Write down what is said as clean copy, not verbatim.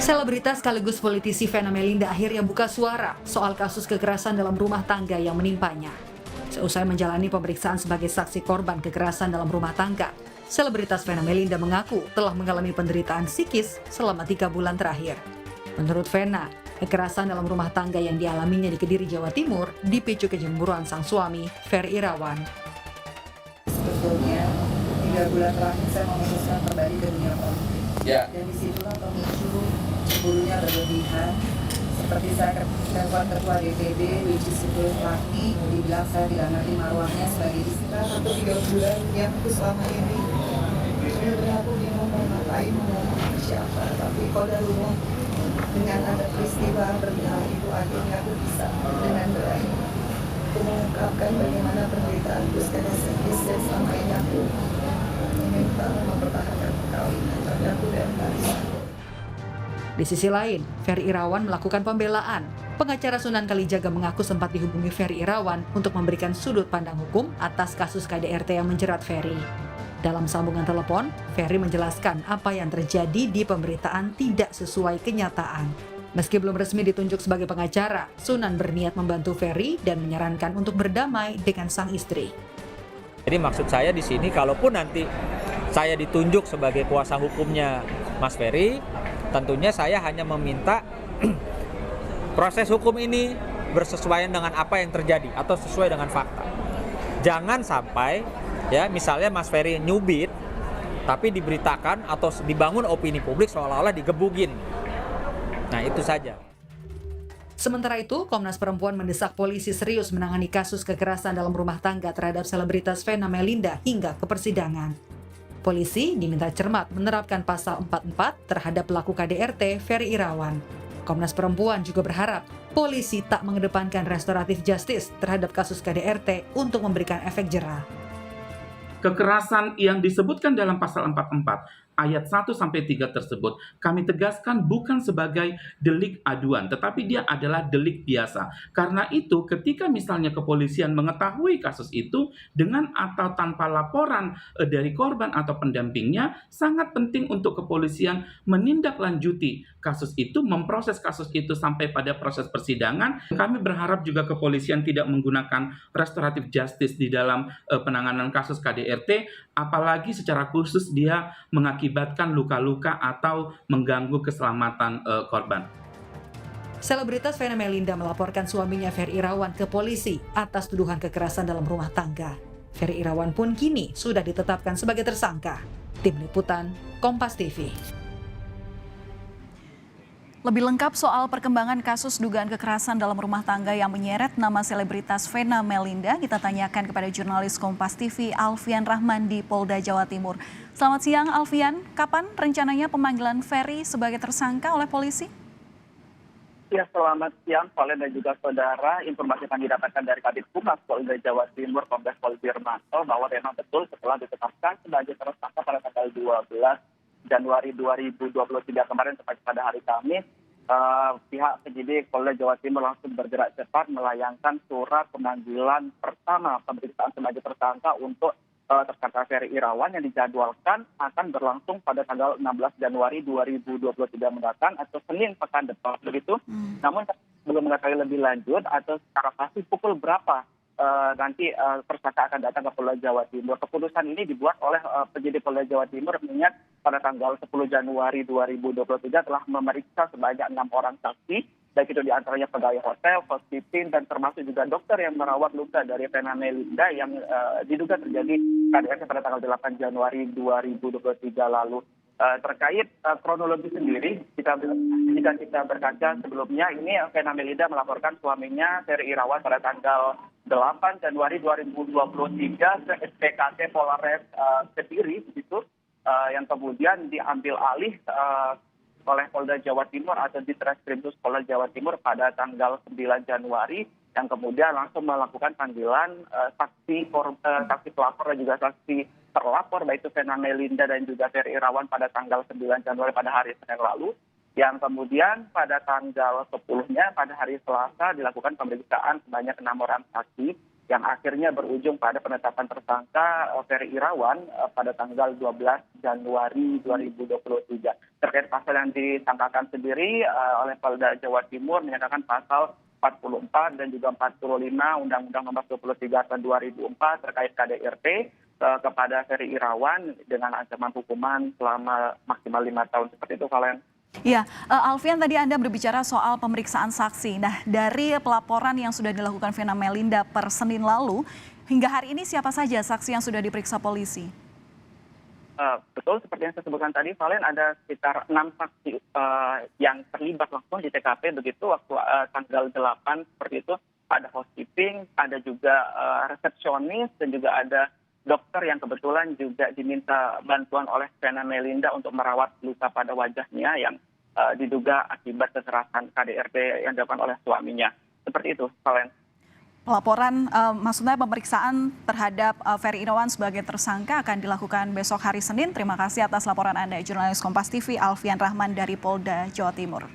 Selebritas sekaligus politisi Vena Melinda akhirnya buka suara soal kasus kekerasan dalam rumah tangga yang menimpanya. Seusai menjalani pemeriksaan sebagai saksi korban kekerasan dalam rumah tangga, selebritas Vena Melinda mengaku telah mengalami penderitaan psikis selama 3 bulan terakhir. Menurut Vena, kekerasan dalam rumah tangga yang dialaminya di Kediri, Jawa Timur dipicu kecemburuan sang suami, Ferry Irawan. Sebetulnya 3 bulan terakhir saya memutuskan kembali ke dunia politik. Ya. Dan disitulah pemicu cemburunya berlebihan. Seperti saya telepon ketua DPD, which is itu laki, dibilang saya tidak ngerti marwahnya sebagai istri. Satu 3 bulan yang aku selama ini sebenarnya aku bingung mau ngapain, mau siapa. Tapi qadarullah dengan ada peristiwa berjalan itu akhirnya aku bisa dengan berani mengungkapkan bagaimana penderitaanku secara serius dan selama ini aku meminta mempertahankan perkawinan tapi aku dan Marisa. Di sisi lain, Ferry Irawan melakukan pembelaan. Pengacara Sunan Kalijaga mengaku sempat dihubungi Ferry Irawan untuk memberikan sudut pandang hukum atas kasus KDRT yang menjerat Ferry. Dalam sambungan telepon, Ferry menjelaskan apa yang terjadi di pemberitaan tidak sesuai kenyataan. Meski belum resmi ditunjuk sebagai pengacara, Sunan berniat membantu Ferry dan menyarankan untuk berdamai dengan sang istri. Jadi maksud saya di sini, kalaupun nanti saya ditunjuk sebagai kuasa hukumnya Mas Ferry, tentunya saya hanya meminta proses hukum ini bersesuaian dengan apa yang terjadi atau sesuai dengan fakta. Jangan sampai ya misalnya Mas Ferry nyubit tapi diberitakan atau dibangun opini publik seolah-olah digebugin. Nah itu saja. Sementara itu, Komnas Perempuan mendesak polisi serius menangani kasus kekerasan dalam rumah tangga terhadap selebritas Vena Melinda hingga ke persidangan. Polisi diminta cermat menerapkan pasal 44 terhadap pelaku KDRT Ferry Irawan. Komnas Perempuan juga berharap polisi tak mengedepankan restoratif justice terhadap kasus KDRT untuk memberikan efek jera. Kekerasan yang disebutkan dalam pasal 44 ayat 1-3 tersebut kami tegaskan bukan sebagai delik aduan, tetapi dia adalah delik biasa. Karena itu ketika misalnya kepolisian mengetahui kasus itu dengan atau tanpa laporan dari korban atau pendampingnya, sangat penting untuk kepolisian menindaklanjuti kasus itu, memproses kasus itu sampai pada proses persidangan. Kami berharap juga kepolisian tidak menggunakan restoratif justice di dalam penanganan kasus KDRT, apalagi secara khusus dia mengakibatkan luka-luka atau mengganggu keselamatan korban. Selebritas Vena Melinda melaporkan suaminya Ferry Irawan ke polisi atas tuduhan kekerasan dalam rumah tangga. Ferry Irawan pun kini sudah ditetapkan sebagai tersangka. Tim Liputan, Kompas TV. Lebih lengkap soal perkembangan kasus dugaan kekerasan dalam rumah tangga yang menyeret nama selebritas Vena Melinda, kita tanyakan kepada jurnalis Kompas TV Alfian Rahman di Polda Jawa Timur. Selamat siang Alfian, kapan rencananya pemanggilan Ferry sebagai tersangka oleh polisi? Ya, selamat siang Valen dan juga saudara. Informasi yang didapatkan dari Kabid Humas Polda Jawa Timur, Kombes Pol Wirmanto, bahwa memang betul setelah ditetapkan sebagai tersangka pada tanggal 12 Januari 2023 kemarin, tepat pada hari Kamis, pihak penyidik Polda Jawa Timur langsung bergerak cepat melayangkan surat pemanggilan pertama pemeriksaan sebagai tersangka untuk tersangka Ferry Irawan yang dijadwalkan akan berlangsung pada tanggal 16 Januari 2023 mendatang atau Senin pekan depan begitu. Namun belum mengetahui lebih lanjut atau secara pasti pukul berapa nanti tersangka akan datang ke Polda Jawa Timur. Keputusan ini dibuat oleh penyidik Polda Jawa Timur mengingat pada tanggal 10 Januari 2023 telah memeriksa sebanyak 6 orang saksi, baik itu diantaranya pegawai hotel, housekeeping, dan termasuk juga dokter yang merawat luka dari Vena Melinda yang diduga terjadi KDRT pada tanggal 8 Januari 2023 lalu. Terkait kronologi sendiri, jika kita berkaca sebelumnya, ini Vena Melinda melaporkan suaminya Ferry Irawan pada tanggal 8 Januari 2023 ke SPKT Polres Kediri, begitu, yang kemudian diambil alih oleh Polda Jawa Timur atau Ditreskrimsus Polda Jawa Timur pada tanggal 9 Januari, yang kemudian langsung melakukan panggilan saksi pelapor dan juga saksi terlapor, baik itu Vena Melinda dan juga Ferry Irawan pada tanggal 9 Januari pada hari Senin lalu, yang kemudian pada tanggal 10-nya pada hari Selasa dilakukan pemeriksaan sebanyak 6 orang saksi yang akhirnya berujung pada penetapan tersangka Ferry Irawan pada tanggal 12 Januari 2023. Terkait pasal yang disangkakan sendiri oleh Polda Jawa Timur menyatakan pasal 44 dan juga 45 Undang-Undang Nomor 23 Tahun 2004 terkait KDRT kepada Ferry Irawan dengan ancaman hukuman selama maksimal 5 tahun. Seperti itu, Valen. Ya, Alfian, tadi Anda berbicara soal pemeriksaan saksi. Nah, dari pelaporan yang sudah dilakukan Vena Melinda per Senin lalu, hingga hari ini siapa saja saksi yang sudah diperiksa polisi? Betul, seperti yang saya sebutkan tadi, Valen, ada sekitar 6 saksi yang terlibat langsung di TKP begitu waktu tanggal 8 seperti itu. Ada housekeeping, ada juga resepsionis, dan juga ada dokter yang kebetulan juga diminta bantuan oleh Vena Melinda untuk merawat luka pada wajahnya yang diduga akibat kekerasan KDRT yang dilakukan oleh suaminya. Seperti itu, Valen. Pelaporan, maksudnya pemeriksaan terhadap Ferry Irawan sebagai tersangka akan dilakukan besok hari Senin. Terima kasih atas laporan Anda, jurnalis Kompas TV Alfian Rahman dari Polda Jawa Timur.